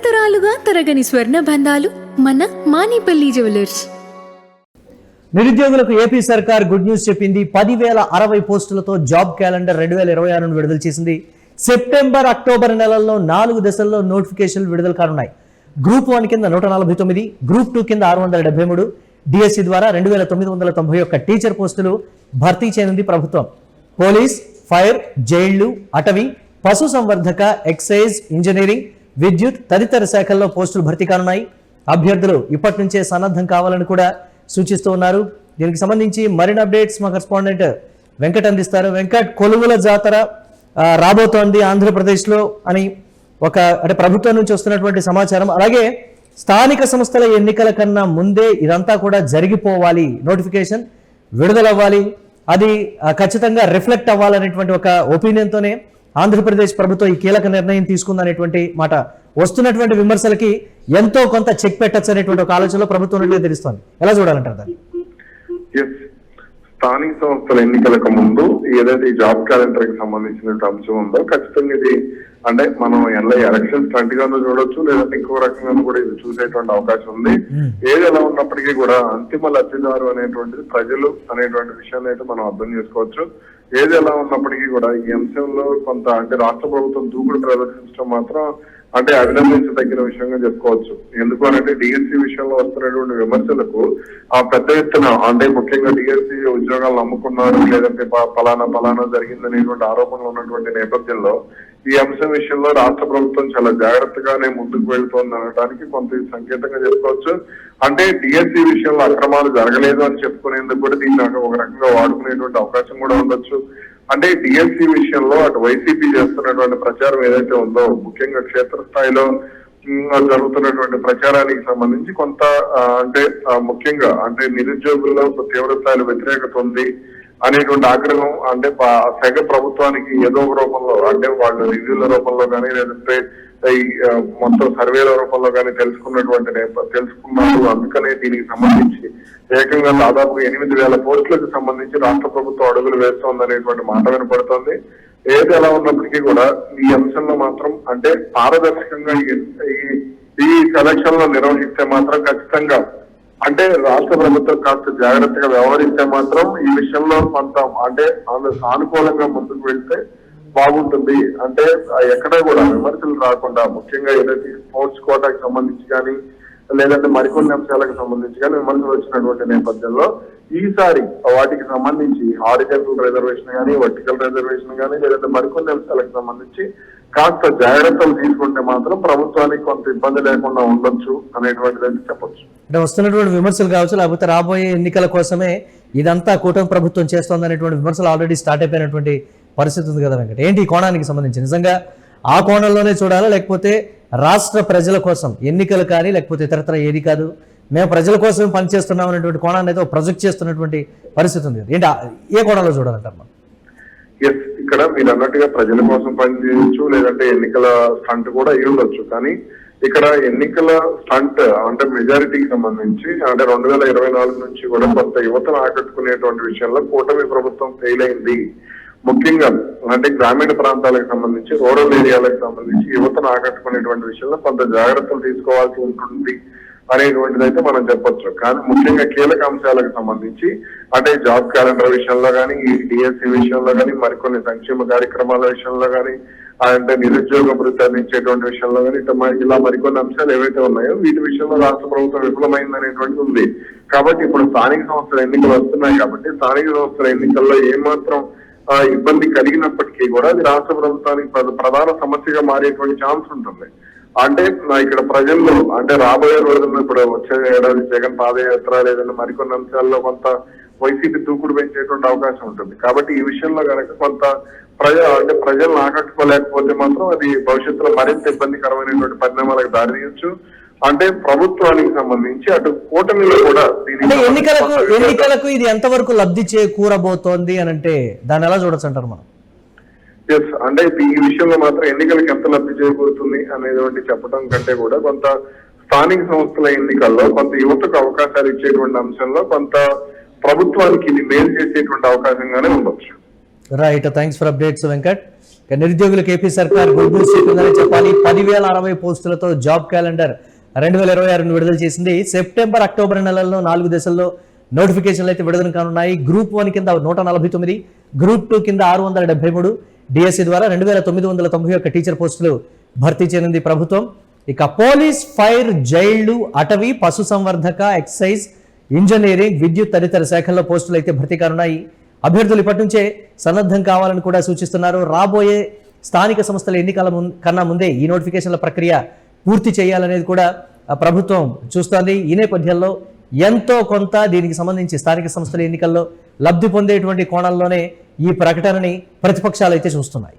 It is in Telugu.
తరతరాలుగా తరగని స్వర్ణ బంధాలు మన మానిపల్లి జ్యువెలర్స్. నిరుద్యోగులకు ఏపీ సర్కార్ గుడ్ న్యూస్ చెప్పింది. 10,060 పోస్టులతో జాబ్ క్యాలెండర్ 2026 విడుదల చేసింది. సెప్టెంబర్, అక్టోబర్ నెలల్లో 4 దశల్లో నోటిఫికేషన్లు విడుదల కానున్నాయి. గ్రూప్ 1 కింద 149, గ్రూప్ 2 కింద 673, డిఎస్సి ద్వారా 2,991 టీచర్ పోస్టులు భర్తీ చేయనుంది ప్రభుత్వం. పోలీస్, ఫైర్, జైళ్లు, అటవీ, పశు సంవర్ధక, ఎక్సైజ్, ఇంజనీరింగ్, విద్యుత్ తదితర శాఖల్లో పోస్టులు భర్తీ కానున్నాయి. అభ్యర్థులు ఇప్పటి నుంచే సన్నద్ధం కావాలని కూడా సూచిస్తూ ఉన్నారు. దీనికి సంబంధించి మరిన్ని అప్డేట్స్ మా కరెస్పాండెంట్ వెంకట్ అందిస్తారు. వెంకట్, కొలువుల జాతర రాబోతోంది ఆంధ్రప్రదేశ్లో అని అంటే ప్రభుత్వం నుంచి వస్తున్నటువంటి సమాచారం. అలాగే స్థానిక సంస్థల ఎన్నికల కన్నా ముందే ఇదంతా కూడా జరిగిపోవాలి, నోటిఫికేషన్ విడుదలవ్వాలి, అది ఖచ్చితంగా రిఫ్లెక్ట్ అవ్వాలనేటువంటి ఒక ఒపీనియన్తోనే ఆంధ్రప్రదేశ్ ప్రభుత్వం ఈ కీలక నిర్ణయం తీసుకుందనేటువంటి మాట. వస్తున్నటువంటి విమర్శలకి ఎంతో కొంత చెక్ పెట్టచ్చు అనేటువంటి ఒక ఆలోచనలో ప్రభుత్వం తెలుస్తోంది. ఎలా చూడాలంటారు దాన్ని? స్థానిక సంస్థల ఎన్నికలకు ముందు ఏదైతే ఈ జాబ్ క్యాలెండర్ కి సంబంధించిన అంశం ఉందో ఖచ్చితంగా ఇది అంటే మనం ఎలక్షన్ స్టంట్ గాను చూడొచ్చు, లేదంటే ఇంకో రకంగా కూడా ఇది చూసేటువంటి అవకాశం ఉంది. ఏది ఎలా ఉన్నప్పటికీ కూడా అంతిమ లబ్ధిదారు అనేటువంటిది ప్రజలు అనేటువంటి విషయాన్ని అయితే మనం అర్థం చేసుకోవచ్చు. ఏది ఎలా ఉన్నప్పటికీ కూడా ఈ అంశంలో కొంత అంటే రాష్ట్ర ప్రభుత్వం దూకుడు ప్రదర్శించడం మాత్రం అంటే అభినందించదగిన విషయంగా చెప్పుకోవచ్చు. ఎందుకు అంటే డిఎస్సి విషయంలో వస్తున్నటువంటి విమర్శలకు ఆ పెద్ద ఎత్తున అంటే ముఖ్యంగా డిఎస్సి ఉద్యోగాలు నమ్ముకున్నారు, లేదంటే ఫలానా జరిగిందనేటువంటి ఆరోపణలు ఉన్నటువంటి నేపథ్యంలో ఈ అంశం విషయంలో రాష్ట్ర ప్రభుత్వం చాలా జాగ్రత్తగానే ముందుకు వెళ్తోంది అనడానికి కొంత సంకేతంగా చెప్పుకోవచ్చు. అంటే డిఎస్సి విషయంలో అక్రమాలు జరగలేదు అని చెప్పుకునేందుకు కూడా దీన్ని ఒక రకంగా వాడుకునేటువంటి అవకాశం కూడా ఉండొచ్చు. అంటే డిఎస్సి విషయంలో అటు వైసీపీ చేస్తున్నటువంటి ప్రచారం ఏదైతే ఉందో, ముఖ్యంగా క్షేత్రస్థాయిలో జరుగుతున్నటువంటి ప్రచారానికి సంబంధించి కొంత అంటే ముఖ్యంగా అంటే నిరుద్యోగుల్లో తీవ్ర స్థాయిలో వ్యతిరేకత ఉంది అనేటువంటి ఆగ్రహం అంటే సెగ ప్రభుత్వానికి ఏదో ఒక రూపంలో అంటే వాళ్ళు రివ్యూల రూపంలో కానీ లేదంటే ఈ మొత్తం సర్వేల రూపంలో కానీ తెలుసుకున్నారు. అందుకనే దీనికి సంబంధించి ఏకంగా దాదాపు 8,000 పోస్టులకు సంబంధించి రాష్ట్ర ప్రభుత్వం అడుగులు వేస్తోంది అనేటువంటి మాట వినపడుతోంది. ఏది ఎలా ఉన్నప్పటికీ కూడా ఈ అంశంలో మాత్రం అంటే పారదర్శకంగా ఈ సెలక్షన్ లో నిర్వహిస్తే మాత్రం ఖచ్చితంగా అంటే రాష్ట్ర ప్రభుత్వం కాస్త జాగ్రత్తగా వ్యవహరిస్తే మాత్రం ఈ విషయంలో కొంత అంటే సానుకూలంగా ముందుకు వెళ్తే బాగుంటుంది. అంటే ఎక్కడ కూడా విమర్శలు రాకుండా ముఖ్యంగా ఏదైతే స్పోర్ట్స్ కోటాకి సంబంధించి కానీ లేదంటే మరికొన్ని అంశాలకు సంబంధించి కానీ విమర్శలు వచ్చినటువంటి నేపథ్యంలో ఈసారి వాటికి సంబంధించి హారిజంటల్ రిజర్వేషన్ కానీ వర్టికల్ రిజర్వేషన్ కానీ లేదంటే మరికొన్ని అంశాలకు సంబంధించి కాస్త జాగ్రత్తలు తీసుకుంటే మాత్రం ప్రభుత్వానికి కొంత ఇబ్బంది లేకుండా ఉండొచ్చు అనేటువంటిది చెప్పొచ్చు. అంటే వస్తున్నటువంటి విమర్శలు కావచ్చు, లేకపోతే రాబోయే ఎన్నికల కోసమే ఇదంతా కూటమి ప్రభుత్వం చేస్తోంది అనేటువంటి విమర్శలు ఆల్రెడీ స్టార్ట్ అయిపోయినటువంటి పరిస్థితి ఉంది కదా వెంకట. ఏంటి ఈ కోణానికి సంబంధించి నిజంగా ఆ కోణంలోనే చూడాలా, లేకపోతే రాష్ట్ర ప్రజల కోసం ఎన్నికలు కానీ లేకపోతే ఇతరత్ర ఏది కాదు మేము ప్రజల కోసం పనిచేస్తున్నాం అనేటువంటి కోణాన్ని అయితే ప్రొజెక్ట్ చేస్తున్నటువంటి పరిస్థితి ఉంది. ఏంటి ఏ కోణంలో చూడాలంటారు మనం? ఇక్కడ మీరు అన్నట్టుగా ప్రజల కోసం పనిచేయచ్చు, లేదంటే ఎన్నికల స్టంట్ కూడా అయి ఉండొచ్చు. కానీ ఇక్కడ ఎన్నికల స్టంట్ అంటే మెజారిటీకి సంబంధించి అంటే 2024 నుంచి కూడా కొంత యువతను ఆకట్టుకునేటువంటి విషయంలో కూటమి ప్రభుత్వం ఫెయిల్ అయింది. ముఖ్యంగా అంటే గ్రామీణ ప్రాంతాలకు సంబంధించి రూరల్ ఏరియాలకు సంబంధించి యువతను ఆకట్టుకునేటువంటి విషయంలో కొంత జాగ్రత్తలు తీసుకోవాల్సి ఉంటుంది అనేటువంటిది అయితే మనం చెప్పొచ్చు. కానీ ముఖ్యంగా కీలక అంశాలకు సంబంధించి అంటే జాబ్ క్యాలెండర్ విషయంలో కానీ ఈ డిఎస్సి విషయంలో కానీ మరికొన్ని సంక్షేమ కార్యక్రమాల విషయంలో కానీ అంటే నిరుద్యోగ భృతి అందించేటువంటి విషయంలో కానీ ఇలా మరికొన్ని అంశాలు ఏవైతే ఉన్నాయో వీటి విషయంలో రాష్ట్ర ప్రభుత్వం విఫలమైంది అనేటువంటిది ఉంది. కాబట్టి ఇప్పుడు స్థానిక సంస్థల ఎన్నికలు వస్తున్నాయి కాబట్టి స్థానిక సంస్థల ఎన్నికల్లో ఏమాత్రం ఇబ్బంది కలిగినప్పటికీ కూడా అది రాష్ట్ర ప్రభుత్వానికి ప్రధాన సమస్యగా మారేటువంటి ఛాన్స్ ఉంటుంది. అంటే ఇక్కడ ప్రజల్లో అంటే రాబోయే రోజుల్లో ఇప్పుడు వచ్చే ఏడాది జగన్ పాదయాత్ర లేదంటే మరికొన్ని అంశాల్లో కొంత వైసీపీ దూకుడు పెంచేటువంటి అవకాశం ఉంటుంది. కాబట్టి ఈ విషయంలో కనుక కొంత ప్రజలను ఆకట్టుకోలేకపోతే మాత్రం అది భవిష్యత్తులో మరింత ఇబ్బందికరమైనటువంటి పరిణామాలకు దారితీయచ్చు. అంటే ప్రభుత్వానికి సంబంధించి అటు కూటమిలో కూడా ఎన్నికలకు ఇది ఎంతవరకు లబ్ధి చేకూరబోతోంది అని అంటే దాన్ని ఎలా చూడొచ్చు అంటారు మనం? అంటే ఈ విషయంలో మాత్రం ఎన్నికలకు ఎంత లబ్ధి చేకూరుతుంది అనేది చెప్పడం కంటే కూడా కొంత స్థానిక సంస్థల ఎన్నికల్లో కొంత యువతకు అవకాశాలు ఇచ్చేటువంటి అంశంలో కొంత ప్రభుత్వానికి ఇది మేలు చేసేటువంటి అవకాశంగానే ఉండొచ్చు. Right, thanks for updates Venkat. ఇక నిరుద్యోగులకు ఏపీ సర్కార్ గుడ్ న్యూస్ చెప్పిందని చెప్పాలి. 10,060 పోస్టులతో జాబ్ క్యాలెండర్ 2026 విడుదల చేసింది. సెప్టెంబర్ అక్టోబర్ నెలల్లో 4 దశల్లో నోటిఫికేషన్లు అయితే విడుదల కానున్నాయి. గ్రూప్ 1 కింద 149, గ్రూప్ 2 కింద 673, డిఎస్సి ద్వారా 2,991 టీచర్ పోస్టులు భర్తీ చేయనుంది ప్రభుత్వం. ఇక పోలీస్, ఫైర్, జైళ్లు, అటవీ, పశు సంవర్ధక, ఎక్సైజ్, ఇంజనీరింగ్, విద్యుత్ తదితర శాఖల్లో పోస్టులు అయితే భర్తీ కానున్నాయి. అభ్యర్థులు ఇప్పటి నుంచే సన్నద్ధం కావాలని కూడా సూచిస్తున్నారు. రాబోయే స్థానిక సంస్థల ఎన్నికల కన్నా ముందే ఈ నోటిఫికేషన్ల ప్రక్రియ పూర్తి చేయాలనేది కూడా ప్రభుత్వం చూస్తోంది. ఈ నేపథ్యంలో ఎంతో కొంత దీనికి సంబంధించి స్థానిక సంస్థల ఎన్నికల్లో లబ్ధి పొందేటువంటి కోణంలోనే ఈ ప్రకటనని ప్రతిపక్షాలు అయితే చూస్తున్నాయి.